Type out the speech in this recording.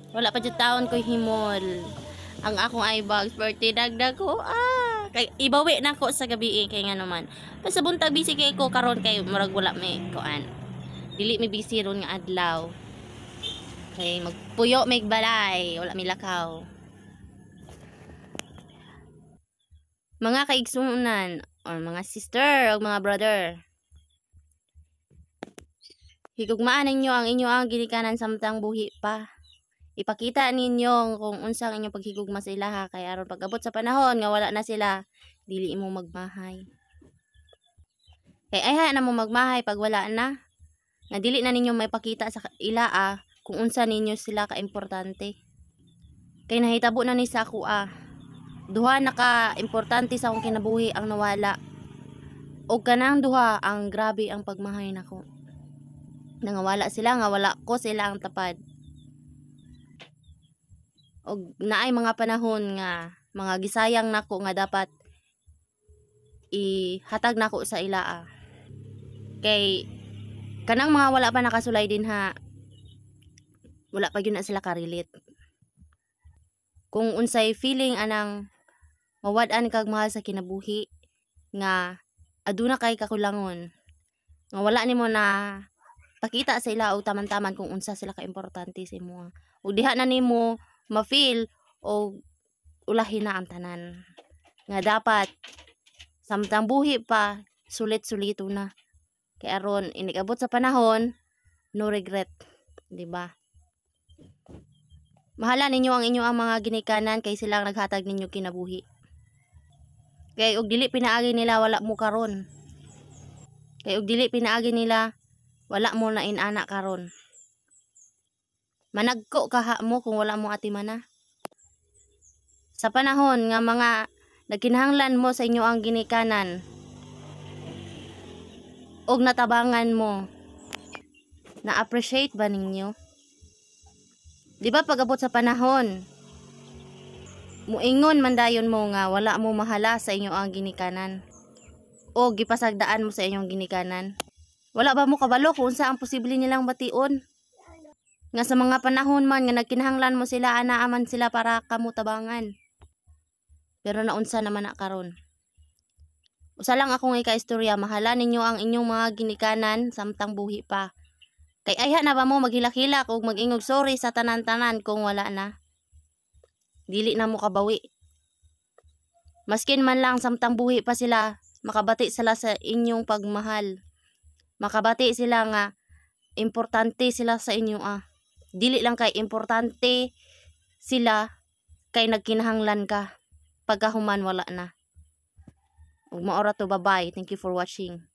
Wala pa jud taon ko himol. Ang akong eyebags birthday dagdag ko. Kay ibawi na ko sa gabi kay nga naman. Basta buntag busy kay ko karon kay murag wala may kuan. Dili mi busy ron nga adlaw. Kay magpuyo may balay, wala mi lakaw. Mga kaigsunan or mga sister o mga brother. Higugmaan ninyo ang inyo ginikanan samtang buhi pa. Ipakita ninyo kung unsang inyong paghigugma sa ilaha kay aron pag-abot sa panahon nga wala na sila, dili mo magmahay. Kay ayha na mo magmahay pag wala na. Nga dili na ninyo maipakita sa ilaa kung unsa ninyo sila kaimportante. Kay nahitabo na ni sa ako duha na ka importante sa akong kinabuhi ang nawala. O kanang duha ang grabe ang pagmahay nako. Nangawala sila nga wala ko sila ang tapad. Og naay mga panahon nga mga gisayang nako nga dapat ihatag nako sa ilaa. Kay kanang mga wala pa nakasulay din wala pa gyud na sila ka-relate. Kung unsay feeling anang mawad-an kag mahal sa kinabuhi nga aduna kay kakulangon nga wala nimo na pakita sa ila og taman-taman kung unsa sila ka importante sa imo. Ug diha na nimo ma-feel o ulahin na ang tanan. Nga dapat samtang buhi pa sulit-sulito na. Kay aron inigabot sa panahon no regret, di ba? Mahala ninyo ang inyo ang mga ginikanan kay sila ang naghatag ninyo kinabuhi. Kay og dili pinaagi nila wala mo karon. Kay og dili pinaagi nila wala mo na inana karon. Managko kaha mo kung wala mo atimana. Sa panahon nga mga nagkinahanglan mo sa inyo ang ginikanan og natabangan mo, na-appreciate ba ninyo? Di ba pag-abot sa panahon, muingon man dayon mo nga wala mo mahala sa inyo ang ginikanan o gipasagdaan mo sa inyong ginikanan. Wala ba mo kabalo kung unsa ang posible nilang bation? Nga sa mga panahon man nga nagkinahanglan mo sila anaaman sila para kamutabangan. Pero naunsa naman na karon. Usa lang akong ika-istorya, mahala ninyo ang inyong mga ginikanan samtang buhi pa. Kay ayha na ba mo maghilak-hilak ug mag-ingog sorry sa tanan-tanan kung wala na. Dili na mo kabawi. Maskin man lang samtang buhi pa sila, makabati sila sa inyong pagmahal. Makabati sila nga importante sila sa inyo Dili lang kay importante sila kay nagkinahanglan ka. Pagkahuman wala na. Ug maora to, bye-bye. Thank you for watching.